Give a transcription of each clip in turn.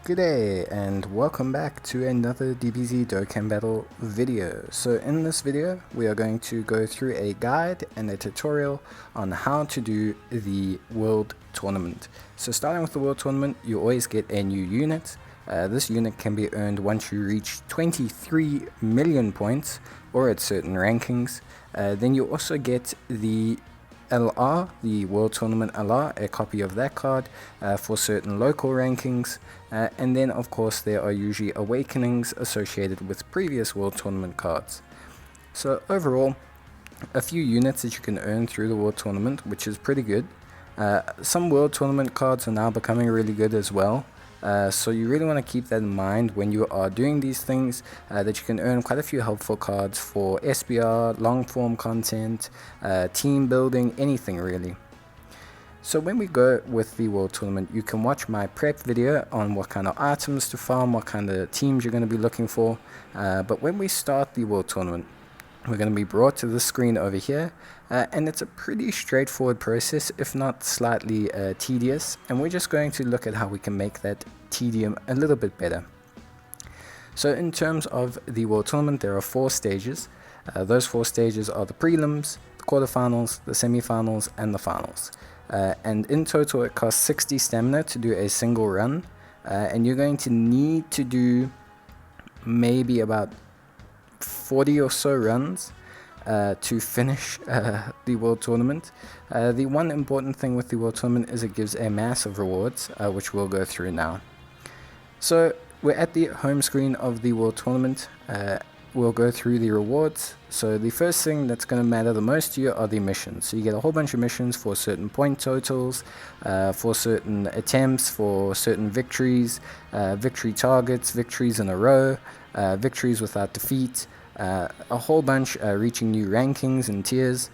G'day and welcome back to another Dbz Dokkan battle video. So in this video we are going to go through a guide and a tutorial on how to do the World Tournament. So starting with the World Tournament, you always get a new unit. This unit can be earned once you reach 23 million points or at certain rankings. Then you also get the LR, the World Tournament LR, a copy of that card for certain local rankings, and then of course there are usually awakenings associated with previous World Tournament cards. So overall, a few units that you can earn through the World Tournament, which is pretty good. Some World Tournament cards are now becoming really good as well. So you really want to keep that in mind when you are doing these things, that you can earn quite a few helpful cards for SBR, long form content, team building, anything really. So when we go with the World Tournament, you can watch my prep video on what kind of items to farm, what kind of teams you're going to be looking for. But when we start the World Tournament, we're going to be brought to the screen over here, and it's a pretty straightforward process, if not slightly tedious, and we're just going to look at how we can make that tedium a little bit better. So in terms of the World Tournament, there are 4 stages. Those 4 stages are the prelims, the quarterfinals, the semifinals, and the finals. And in total it costs 60 stamina to do a single run, and you're going to need to do maybe about 40 or so runs to finish the World Tournament. The one important thing with the World Tournament is it gives a mass of rewards, which we'll go through now. So we're at the home screen of the World Tournament. We'll go through the rewards. So the first thing that's going to matter the most to you are the missions. So you get a whole bunch of missions for certain point totals, for certain attempts, for certain victories, victory targets, victories in a row, victories without defeat, a whole bunch reaching new rankings and tiers.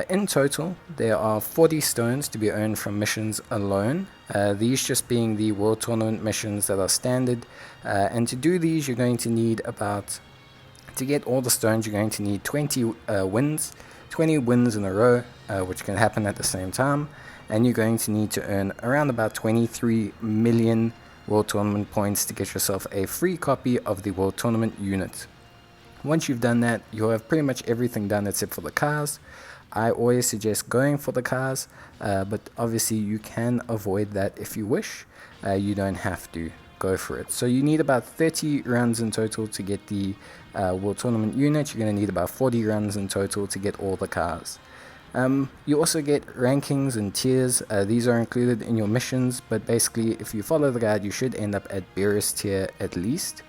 In total, there are 40 stones to be earned from missions alone, these just being the World Tournament missions that are standard. And to do these, you're going to need to get all the stones, you're going to need 20 wins in a row, which can happen at the same time, and you're going to need to earn around about 23 million World Tournament points to get yourself a free copy of the World Tournament unit. Once you've done that, you'll have pretty much everything done except for the cars. I always suggest going for the cars, but obviously you can avoid that if you wish. You don't have to go for it. So you need about 30 runs in total to get the World Tournament unit. You're going to need about 40 runs in total to get all the cars. You also get rankings and tiers. These are included in your missions, but basically if you follow the guide you should end up at Beerus tier at least.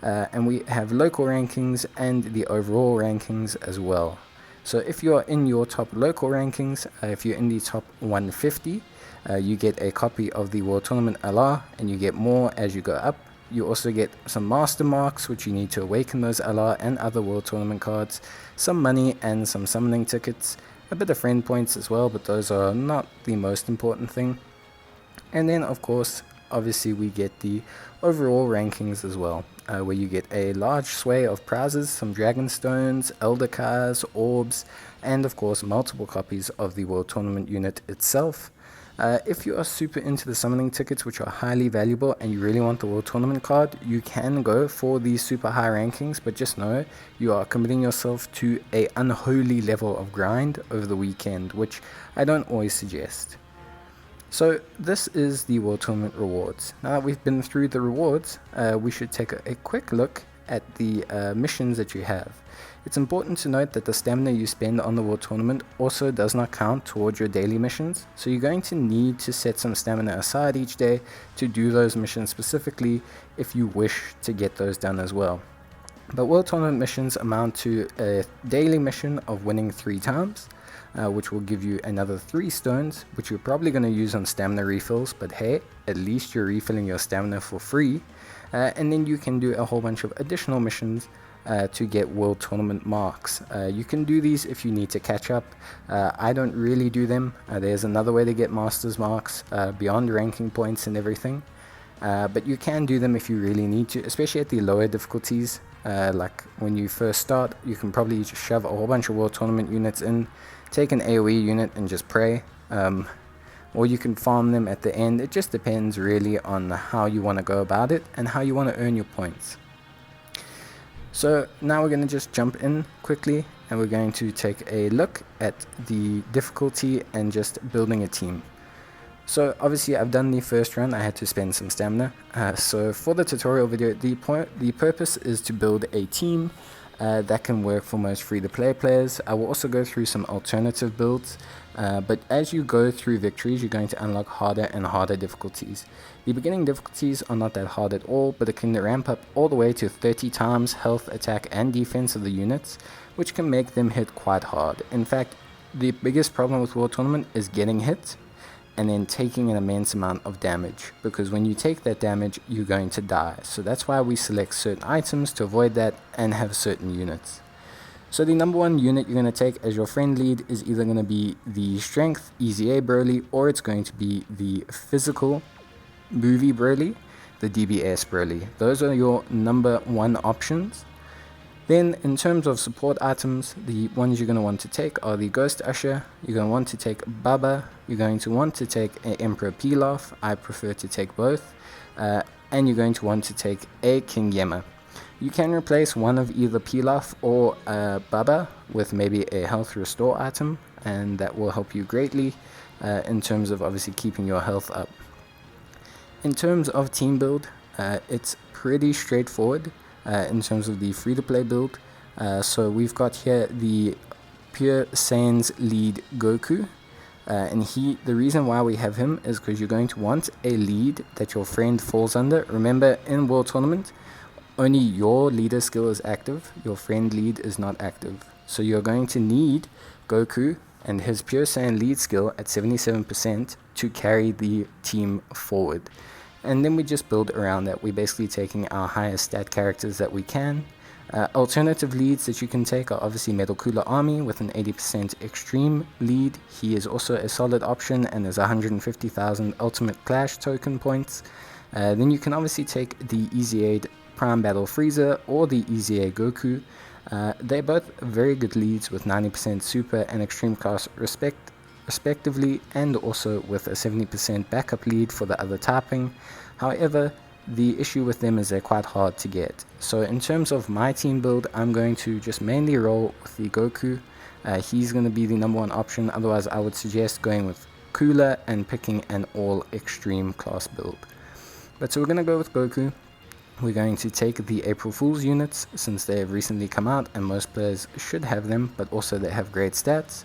And we have local rankings and the overall rankings as well. So if you are in your top local rankings, if you're in the top 150, you get a copy of the World Tournament LR, and you get more as you go up. You also get some master marks, which you need to awaken those LR and other World Tournament cards, some money and some summoning tickets, a bit of friend points as well, but those are not the most important thing. And then of course, obviously we get the overall rankings as well, where you get a large sway of prizes, some dragon stones, elder cars, orbs, and of course multiple copies of the World Tournament unit itself. If you are super into the summoning tickets, which are highly valuable, and you really want the World Tournament card, you can go for these super high rankings, but just know you are committing yourself to a unholy level of grind over the weekend, which I don't always suggest. So this is the World Tournament rewards. Now that we've been through the rewards, we should take a quick look at the missions that you have. It's important to note that the stamina you spend on the World Tournament also does not count towards your daily missions, so you're going to need to set some stamina aside each day to do those missions specifically if you wish to get those done as well. But World Tournament missions amount to a daily mission of winning 3 times, which will give you another 3 stones, which you're probably going to use on stamina refills, but hey, at least you're refilling your stamina for free. And then you can do a whole bunch of additional missions to get World Tournament marks. You can do these if you need to catch up. I don't really do them. There's another way to get Masters marks beyond ranking points and everything. But you can do them if you really need to, especially at the lower difficulties. Like when you first start, you can probably just shove a whole bunch of World Tournament units in, take an AoE unit and just pray. or you can farm them at the end. It just depends really on how you want to go about it and how you want to earn your points. So now we're going to just jump in quickly, and we're going to take a look at the difficulty and just building a team. So obviously I've done the first run. I had to spend some stamina. So for the tutorial video, the purpose is to build a team that can work for most free-to-play players. I will also go through some alternative builds, but as you go through victories, you're going to unlock harder and harder difficulties. The beginning difficulties are not that hard at all, but it can ramp up all the way to 30 times health, attack, and defense of the units, which can make them hit quite hard. In fact, the biggest problem with World Tournament is getting hit and then taking an immense amount of damage, because when you take that damage, you're going to die. So that's why we select certain items to avoid that and have certain units. So the number one unit you're going to take as your friend lead is either going to be the Strength Easy A Broly, or it's going to be the Physical Movie Broly, the Dbz Broly. Those are your number one options. Then in terms of support items, the ones you're going to want to take are the Ghost Usher, you're going to want to take Baba, you're going to want to take an Emperor Pilaf, I prefer to take both, and you're going to want to take a King Yemma. You can replace one of either Pilaf or Baba with maybe a health restore item, and that will help you greatly in terms of obviously keeping your health up. In terms of team build, it's pretty straightforward. In terms of the free-to-play build, so we've got here the Pure Saiyans lead Goku, and the reason why we have him is because you're going to want a lead that your friend falls under. Remember, in World Tournament, only your leader skill is active, your friend lead is not active. So you're going to need Goku and his Pure Saiyan lead skill at 77% to carry the team forward. And then we just build around that. We're basically taking our highest stat characters that we can. Alternative leads that you can take are obviously Metal Cooler Army with an 80% extreme lead. He is also a solid option and is 150,000 Ultimate Clash token points. Then you can obviously take the Easy Aid Prime Battle Frieza or the Easy Aid Goku. They're both very good leads with 90% super and extreme class respectively, and also with a 70% backup lead for the other typing. However, the issue with them is they're quite hard to get. So in terms of my team build, I'm going to just mainly roll with the Goku. He's going to be the number one option. Otherwise, I would suggest going with Cooler and picking an all extreme class build. But so we're going to go with Goku. We're going to take the April Fool's units since they have recently come out and most players should have them, but also they have great stats.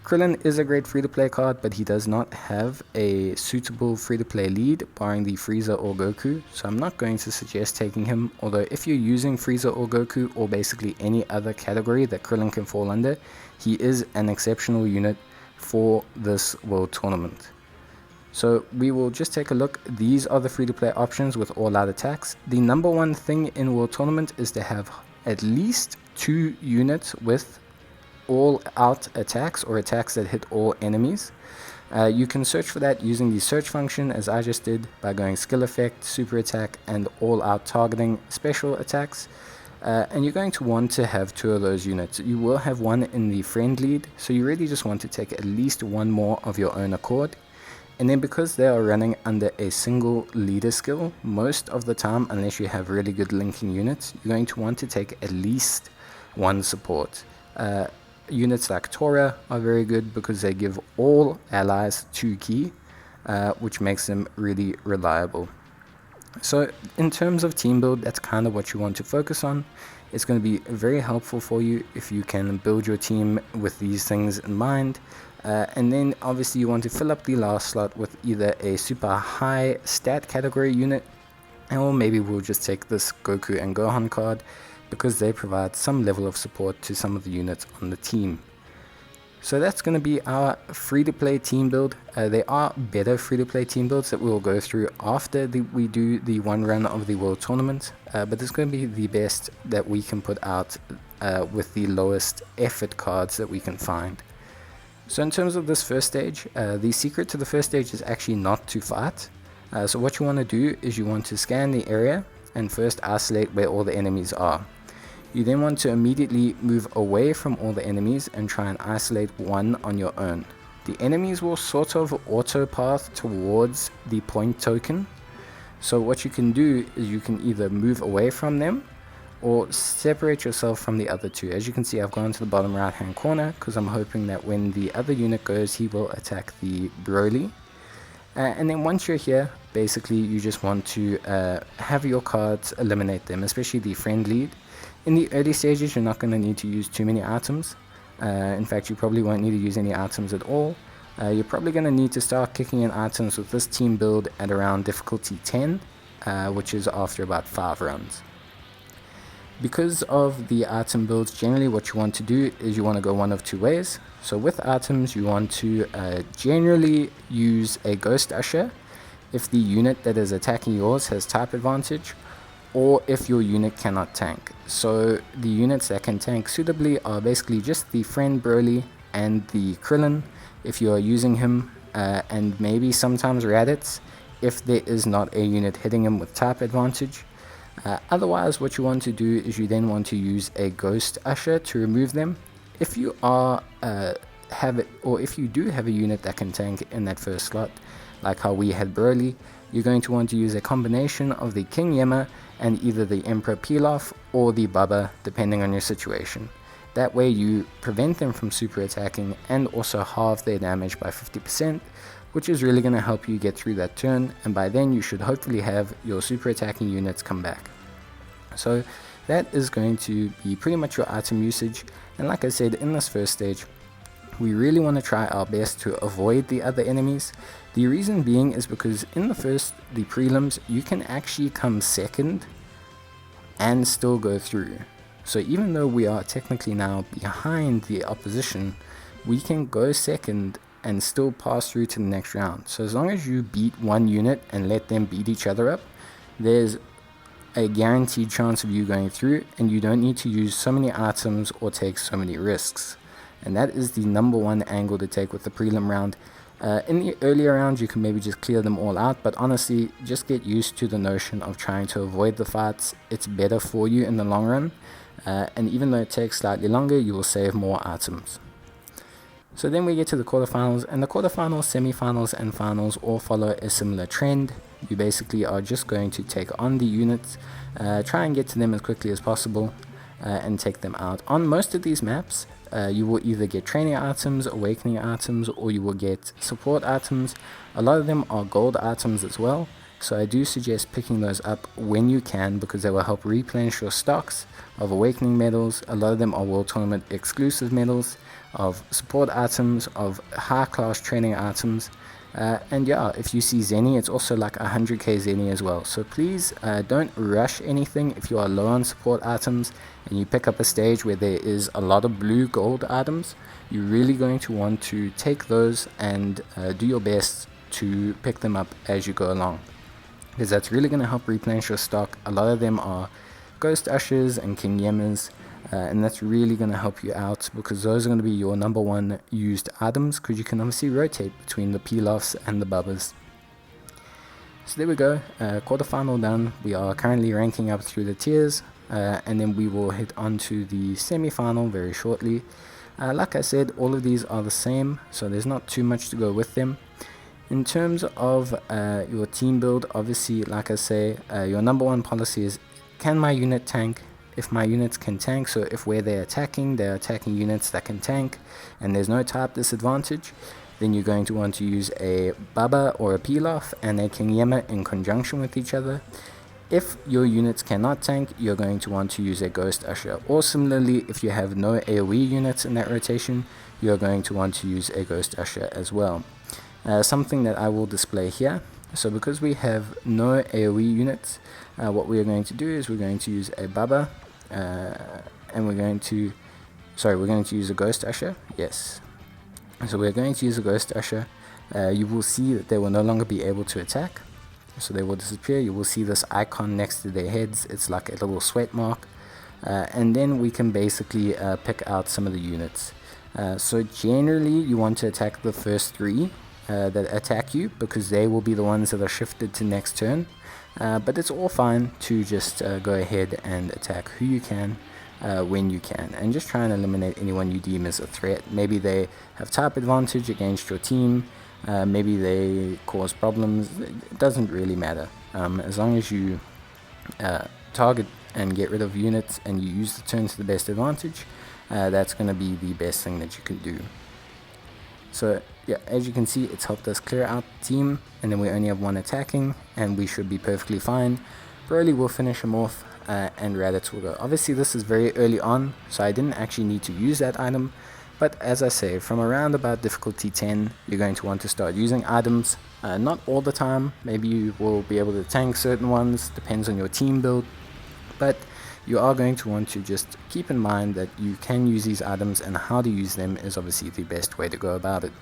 Krillin is a great free-to-play card, but he does not have a suitable free-to-play lead, barring the Frieza or Goku, so I'm not going to suggest taking him, although if you're using Frieza or Goku, or basically any other category that Krillin can fall under, he is an exceptional unit for this World Tournament. So we will just take a look. These are the free-to-play options with all-out attacks. The number one thing in World Tournament is to have at least 2 units with all-out attacks, or attacks that hit all enemies. You can search for that using the search function, as I just did, by going skill effect, super attack, and all-out targeting special attacks. And you're going to want to have 2 of those units. You will have one in the friend lead, so you really just want to take at least 1 more of your own accord. And then because they are running under a single leader skill, most of the time, unless you have really good linking units, you're going to want to take at least 1 support. Units like Tora are very good because they give all allies 2 ki, which makes them really reliable. So in terms of team build, that's kind of what you want to focus on. It's going to be very helpful for you if you can build your team with these things in mind. And then obviously you want to fill up the last slot with either a super high stat category unit, or maybe we'll just take this Goku and Gohan card, because they provide some level of support to some of the units on the team. So that's going to be our free-to-play team build. There are better free-to-play team builds that we will go through after we do the 1 run of the World Tournament, but it's going to be the best that we can put out with the lowest effort cards that we can find. So in terms of this first stage, the secret to the first stage is actually not to fight. So what you want to do is you want to scan the area and first isolate where all the enemies are. You then want to immediately move away from all the enemies and try and isolate one on your own. the enemies will sort of auto path towards the point token. So what you can do is you can either move away from them or separate yourself from the other two. As you can see, I've gone to the bottom right hand corner because I'm hoping that when the other unit goes, he will attack the Broly. And then once you're here, basically you just want to have your cards eliminate them, especially the friend lead. In the early stages, you're not going to need to use too many items. In fact, you probably won't need to use any items at all. You're probably going to need to start kicking in items with this team build at around difficulty 10, which is after about 5 runs. Because of the item builds, generally what you want to do is you want to go one of two ways. So with items, you want to generally use a Ghost Usher if the unit that is attacking yours has type advantage, or if your unit cannot tank. So the units that can tank suitably are basically just the friend Broly and the Krillin if you are using him, and maybe sometimes Raditz if there is not a unit hitting him with type advantage. Otherwise, what you want to do is you then want to use a Ghost Usher to remove them. If you are if you do have a unit that can tank in that first slot, like how we had Broly, you're going to want to use a combination of the King Yemma and either the Emperor Pilaf or the Baba, depending on your situation. That way you prevent them from super attacking and also halve their damage by 50%, which is really going to help you get through that turn, and by then you should hopefully have your super attacking units come back. So that is going to be pretty much your item usage, and like I said, in this first stage we really want to try our best to avoid the other enemies. The reason being is because in the prelims, you can actually come second and still go through. So even though we are technically now behind the opposition, we can go second and still pass through to the next round. So as long as you beat one unit and let them beat each other up, there's a guaranteed chance of you going through, and you don't need to use so many items or take so many risks. And that is the number one angle to take with the prelim round. In the earlier rounds, you can maybe just clear them all out, but honestly, just get used to the notion of trying to avoid the fights. It's better for you in the long run, and even though it takes slightly longer, you will save more items. So then we get to the quarterfinals, and the quarterfinals, semifinals, and finals all follow a similar trend. You basically are just going to take on the units, try and get to them as quickly as possible, and take them out. On most of these maps, you will either get training items, awakening items, or you will get support items. A lot of them are gold items as well, so I do suggest picking those up when you can, because they will help replenish your stocks of awakening medals. A lot of them are World Tournament exclusive medals, of support items, of high class training items, and yeah, if you see Zenny, it's also like 100k Zenny as well. So please don't rush anything. If you are low on support items and you pick up a stage where there is a lot of blue gold items, you're really going to want to take those and do your best to pick them up as you go along, because that's really going to help replenish your stock. A lot of them are Ghost Ushers and King Yemmas, and that's really going to help you out, because those are going to be your number one used items, because you can obviously rotate between the Pilafs and the Babas. So there we go, quarterfinal done. We are currently ranking up through the tiers, and then we will head on to the semi-final very shortly. Like I said, all of these are the same, so there's not too much to go with them. In terms of your team build, obviously, like I say, your number one policy is, can my unit tank? If my units can tank, so if where they're attacking units that can tank and there's no type disadvantage, then you're going to want to use a Baba or a Pilaf and a King Yemma in conjunction with each other. If your units cannot tank, you're going to want to use a Ghost Usher, or similarly, if you have no AoE units in that rotation, you're going to want to use a Ghost Usher as well. Something that I will display here. So because we have no AoE units, what we are going to do is we're going to use a Baba, and we're going to use a Ghost Usher. Yes. So we're going to use a Ghost Usher. You will see that they will no longer be able to attack. So they will disappear. You will see this icon next to their heads. It's like a little sweat mark. And then we can basically pick out some of the units. So generally you want to attack the first 3 that attack you, because they will be the ones that are shifted to next turn. But it's all fine to just go ahead and attack who you can. when you can, and just try and eliminate anyone you deem as a threat. Maybe they have type advantage against your team, maybe they cause problems. It doesn't really matter, as long as you target and get rid of units and you use the turn to the best advantage. That's going to be the best thing that you can do. So yeah, as you can see, it's helped us clear out the team, and then we only have one attacking, and we should be perfectly fine. Broly will finish him off, and Raditz will go. Obviously this is very early on, so I didn't actually need to use that item, but as I say, from around about difficulty 10, you're going to want to start using items. Not all the time, maybe you will be able to tank certain ones, depends on your team build, but you are going to want to just keep in mind that you can use these items, and how to use them is obviously the best way to go about it.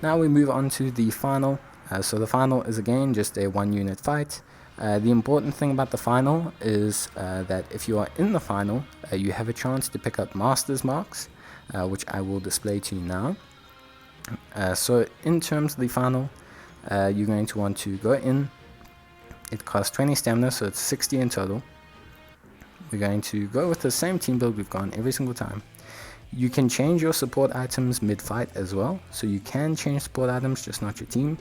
Now we move on to the final. So the final is again just a 1-unit fight. The important thing about the final is that if you are in the final, you have a chance to pick up Master's Marks, which I will display to you now. So in terms of the final, you're going to want to go in. It costs 20 stamina, so it's 60 in total. We're going to go with the same team build we've gone every single time. You can change your support items mid-fight as well, so you can change support items, just not your team.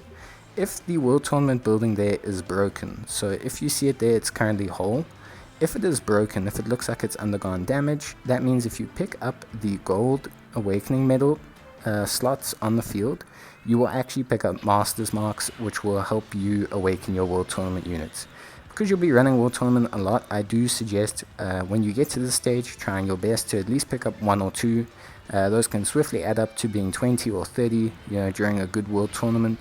If the World Tournament building there is broken, so if you see it there, it's currently whole. If it is broken, if it looks like it's undergone damage, that means if you pick up the gold awakening medal slots on the field, you will actually pick up Master's Marks, which will help you awaken your World Tournament units. Because you'll be running World Tournament a lot, I do suggest when you get to this stage, trying your best to at least pick up 1 or 2. Those can swiftly add up to being 20 or 30, during a good World Tournament.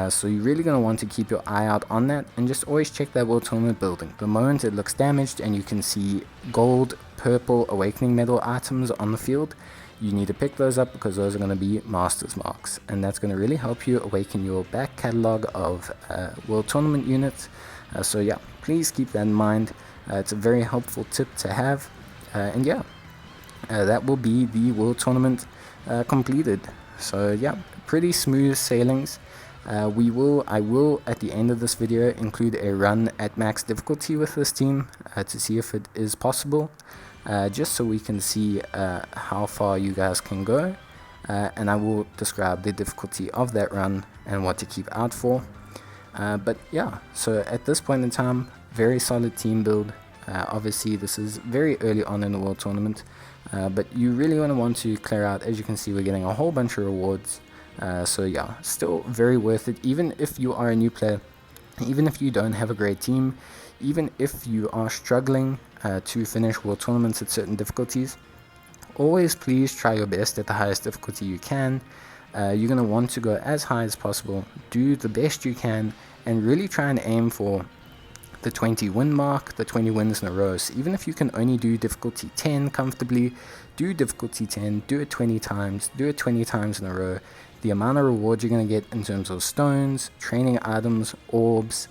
So you're really going to want to keep your eye out on that, and just always check that World Tournament building. The moment it looks damaged and you can see gold, purple, awakening medal items on the field, you need to pick those up, because those are going to be Master's Marks, and that's going to really help you awaken your back catalog of World Tournament units. So yeah, please keep that in mind. It's a very helpful tip to have, and yeah, that will be the World Tournament completed. So yeah, pretty smooth sailings. I will at the end of this video include a run at max difficulty with this team to see if it is possible, just so we can see how far you guys can go, and I will describe the difficulty of that run and what to keep out for. But yeah, so at this point in time, very solid team build. Obviously this is very early on in the World Tournament, but you really want to clear out. As you can see, we're getting a whole bunch of rewards. So yeah, still very worth it, even if you are a new player, even if you don't have a great team, even if you are struggling to finish World Tournaments at certain difficulties. Always please try your best at the highest difficulty you can. You're going to want to go as high as possible, do the best you can, and really try and aim for the 20 win mark, the 20 wins in a row. So even if you can only do difficulty 10 comfortably, do difficulty 10, do it 20 times, do it 20 times in a row. The amount of rewards you're going to get in terms of stones, training items, orbs,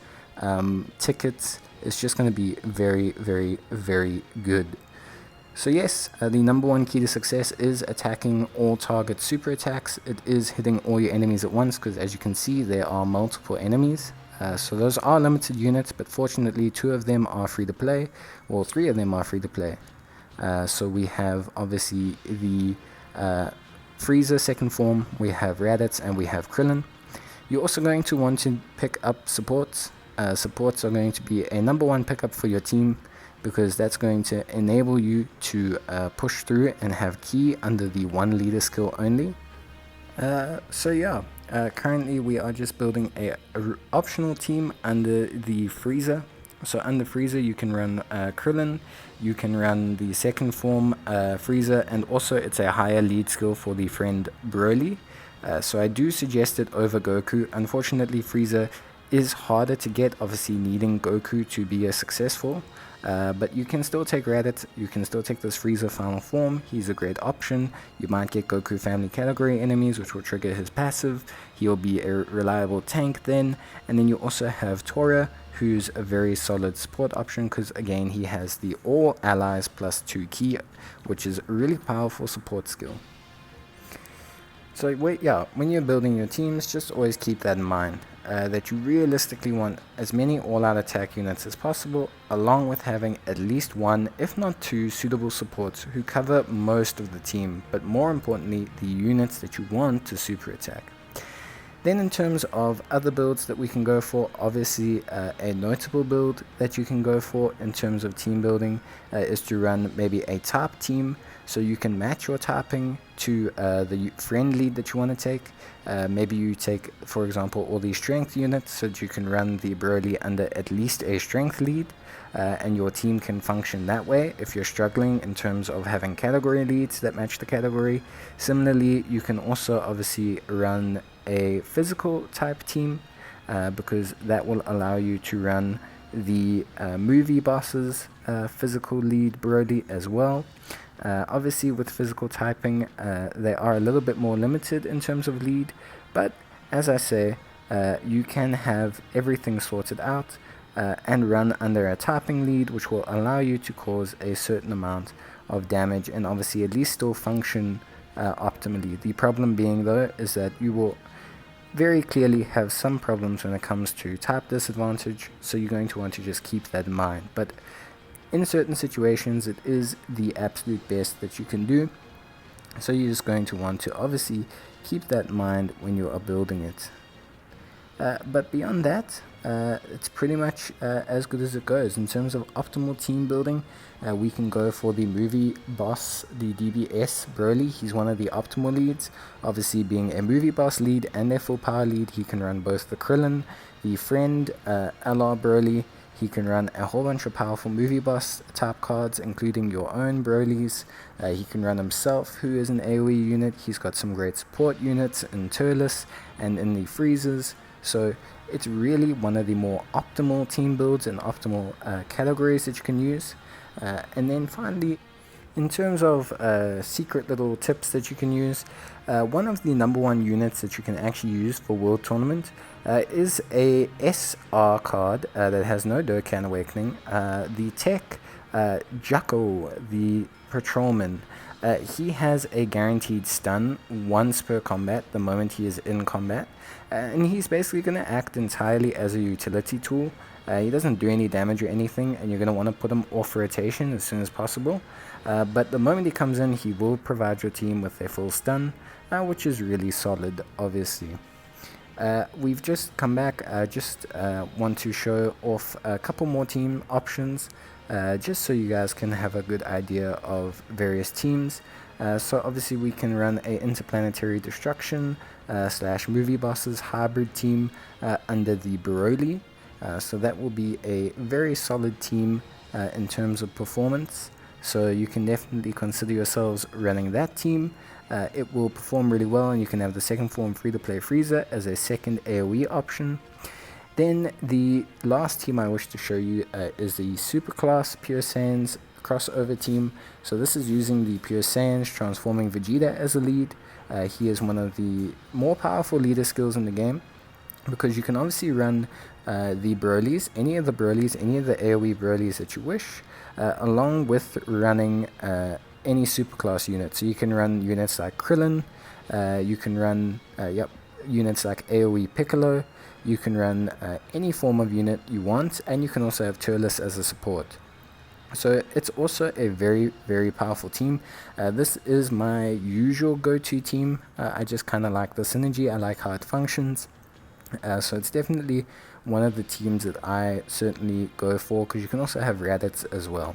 tickets, is just going to be very, very, very good. So yes, the number one key to success is attacking all target super attacks. It is hitting all your enemies at once, because as you can see, there are multiple enemies. So those are limited units, but fortunately 2 of them are free to play, or 3 of them are free to play. So we have obviously the Frieza second form, we have Raditz, and we have Krillin. You're also going to want to pick up supports. Supports are going to be a number 1 pickup for your team, because that's going to enable you to push through and have ki under the 1 leader skill only. So yeah, currently we are just building a optional team under the Frieza. So under Frieza you can run Krillin, you can run the second form Frieza, and also it's a higher lead skill for the friend Broly. So I do suggest it over Goku. Unfortunately Frieza is harder to get, obviously needing Goku to be successful. But you can still take Raditz, you can still take this Frieza final form. He's a great option. You might get Goku family category enemies, which will trigger his passive. He'll be a reliable tank then. And then you also have Tora, who's a very solid support option, because again he has the all allies plus 2 ki, which is a really powerful support skill. So when you're building your teams, just always keep that in mind, that you realistically want as many all-out attack units as possible, along with having at least one, if not two, suitable supports who cover most of the team, but more importantly, the units that you want to super attack. Then in terms of other builds that we can go for, obviously a notable build that you can go for in terms of team building is to run maybe a top team, so you can match your topping to the friend lead that you want to take. Maybe you take, for example, all these strength units so that you can run the Broly under at least a strength lead, and your team can function that way if you're struggling in terms of having category leads that match the category. Similarly, you can also obviously run a physical type team, because that will allow you to run the movie bosses physical lead Broly as well. Obviously with physical typing, they are a little bit more limited in terms of lead, but as I say, you can have everything sorted out and run under a typing lead, which will allow you to cause a certain amount of damage and obviously at least still function optimally. The problem being though is that you will very clearly have some problems when it comes to type disadvantage, so you're going to want to just keep that in mind. But in certain situations, it is the absolute best that you can do, so you're just going to want to obviously keep that in mind when you are building it. But beyond that, it's pretty much as good as it goes. In terms of optimal team building, we can go for the movie boss, the Dbz Broly. He's one of the optimal leads. Obviously, being a movie boss lead and a full power lead, he can run both the Krillin, the friend, LR Broly. He can run a whole bunch of powerful movie boss type cards, including your own Brolys. He can run himself, who is an AoE unit. He's got some great support units in Turles and in the Freezers. So it's really one of the more optimal team builds and optimal categories that you can use. And then finally, in terms of secret little tips that you can use, one of the number one units that you can actually use for World Tournament is a SR card that has no Dokkan Awakening, the Tech Jacko, the Patrolman. He has a guaranteed stun once per combat the moment he is in combat, and he's basically going to act entirely as a utility tool. He doesn't do any damage or anything, and you're going to want to put him off rotation as soon as possible. But the moment he comes in, he will provide your team with a full stun, which is really solid, obviously. We've just come back, just want to show off a couple more team options, just so you guys can have a good idea of various teams. So obviously we can run a interplanetary destruction / movie bosses hybrid team under the Broly. So that will be a very solid team in terms of performance. So you can definitely consider yourselves running that team. It will perform really well, and you can have the second form free-to-play Freezer as a second AoE option. Then the last team I wish to show you is the Superclass Pure Saiyans crossover team. So this is using the Pure Saiyans transforming Vegeta as a lead. He is one of the more powerful leader skills in the game, because you can obviously run the Brolys, any of the AoE Brolys that you wish, along with running any Superclass unit. So you can run units like Krillin, you can run units like AoE Piccolo, you can run any form of unit you want, and you can also have Turles as a support. So it's also a very, very powerful team. This is my usual go-to team. I just kind of like the synergy, I like how it functions. So it's definitely one of the teams that I certainly go for, because you can also have Raditz as well.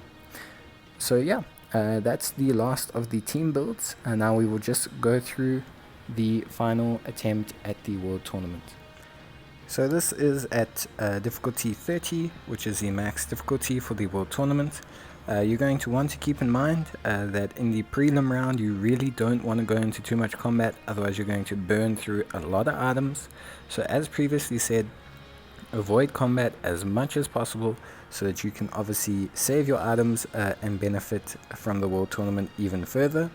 So yeah, that's the last of the team builds, and now we will just go through the final attempt at the World Tournament. So this is at difficulty 30, which is the max difficulty for the World Tournament. You're going to want to keep in mind that in the prelim round you really don't want to go into too much combat, otherwise you're going to burn through a lot of items. So as previously said, avoid combat as much as possible so that you can obviously save your items and benefit from the World Tournament even further.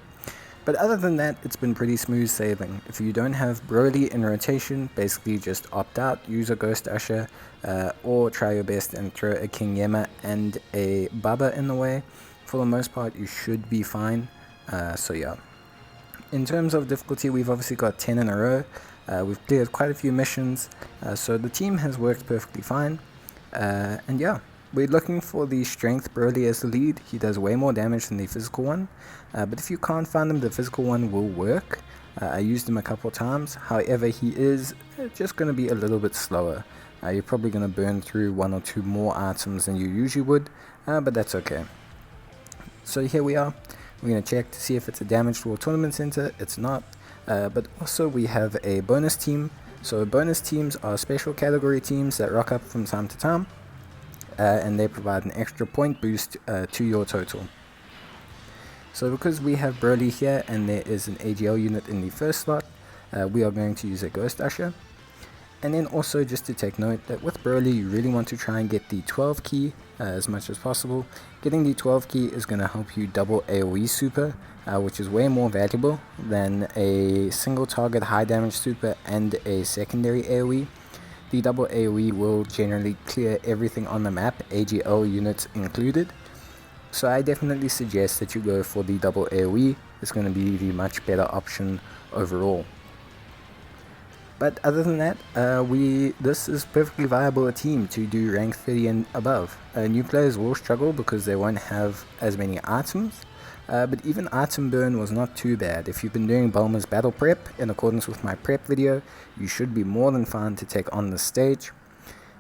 But other than that, it's been pretty smooth sailing. If you don't have Broly in rotation, basically just opt out, use a Ghost Usher, or try your best and throw a King Yema and a Baba in the way. For the most part, you should be fine. So yeah. in terms of difficulty, we've obviously got 10 in a row. We've cleared quite a few missions, so the team has worked perfectly fine. And yeah, we're looking for the strength Broly as the lead. He does way more damage than the physical one, but if you can't find him, the physical one will work. I used him a couple times. However, he is just going to be a little bit slower. You're probably going to burn through 1 or 2 more items than you usually would, but that's okay. So here we are. We're going to check to see if it's a damaged World Tournament Center. It's not, but also we have a bonus team. So bonus teams are special category teams that rock up from time to time, and they provide an extra point boost to your total. So because we have Broly here and there is an AGL unit in the first slot, we are going to use a Ghost Usher. And then also just to take note that with Broly you really want to try and get the 12 key as much as possible. Getting the 12 key is going to help you double AoE super, which is way more valuable than a single target high damage super and a secondary AoE. The double AoE will generally clear everything on the map, AGL units included. So I definitely suggest that you go for the double AoE. It's going to be the much better option overall. But other than that, this is perfectly viable a team to do rank 30 and above. New players will struggle because they won't have as many items, but even item burn was not too bad. If you've been doing Bulma's battle prep in accordance with my prep video, you should be more than fine to take on this stage.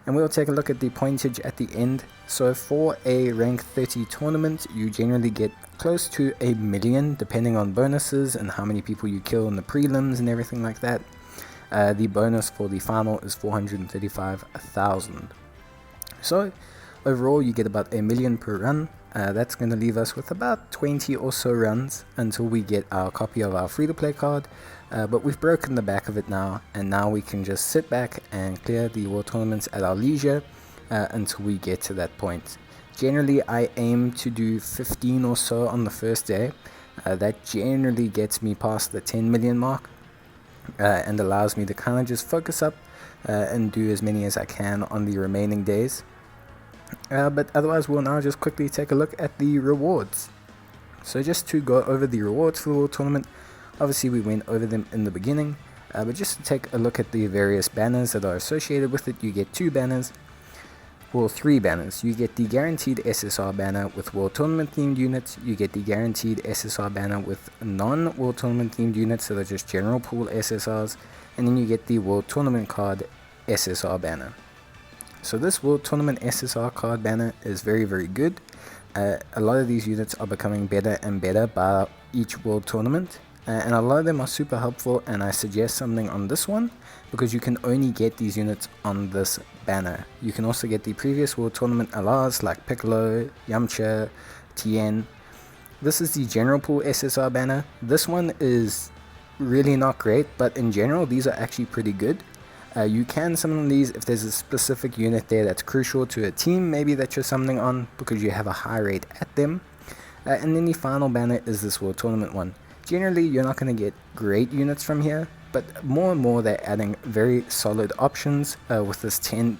And we'll take a look at the pointage at the end. So for a rank 30 tournament, you generally get close to 1 million depending on bonuses and how many people you kill in the prelims and everything like that. The bonus for the final is 435,000. So overall you get about 1 million per run. That's going to leave us with about 20 or so runs until we get our copy of our free-to-play card. But we've broken the back of it now, and now we can just sit back and clear the World Tournaments at our leisure until we get to that point. Generally I aim to do 15 or so on the first day. That generally gets me past the 10 million mark. And allows me to kind of just focus up and do as many as I can on the remaining days. But otherwise we'll now just quickly take a look at the rewards. So just to go over the rewards for the World Tournament, obviously we went over them in the beginning, but just to take a look at the various banners that are associated with it, you get 2 banners. Well, 3 banners. You get the guaranteed SSR banner with World Tournament themed units, you get the guaranteed SSR banner with non-World Tournament themed units that are just general pool SSRs, and then you get the World Tournament card SSR banner. So this World Tournament SSR card banner is very, very good. A lot of these units are becoming better and better by each World Tournament, and a lot of them are super helpful, and I suggest something on this one because you can only get these units on this banner. You can also get the previous World Tournament LRs like Piccolo, Yamcha, Tien. This is the general pool SSR banner. This one is really not great, but in general these are actually pretty good. You can summon these if there's a specific unit there that's crucial to a team maybe that you're summoning on because you have a high rate at them. And then the final banner is this World Tournament one. Generally you're not going to get great units from here, but more and more they're adding very solid options, with this Tien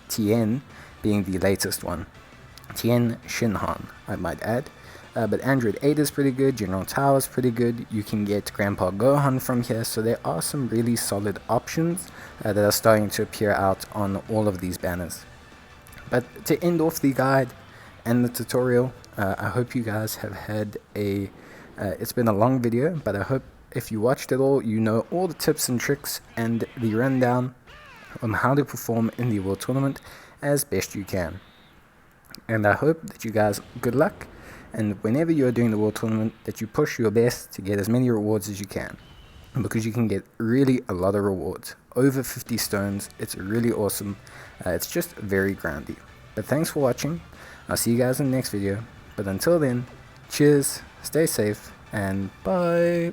being the latest one. Tien Shinhan, I might add. But Android 8 is pretty good, General Tao is pretty good, you can get Grandpa Gohan from here, so there are some really solid options that are starting to appear out on all of these banners. But to end off the guide and the tutorial, I hope you guys have had it's been a long video, but I hope if you watched it all, you know all the tips and tricks and the rundown on how to perform in the World Tournament as best you can. And I hope that you guys, good luck, and whenever you're doing the World Tournament, that you push your best to get as many rewards as you can, because you can get really a lot of rewards. Over 50 stones, it's really awesome. It's just very grindy. But thanks for watching. I'll see you guys in the next video. But until then, cheers, stay safe, and bye.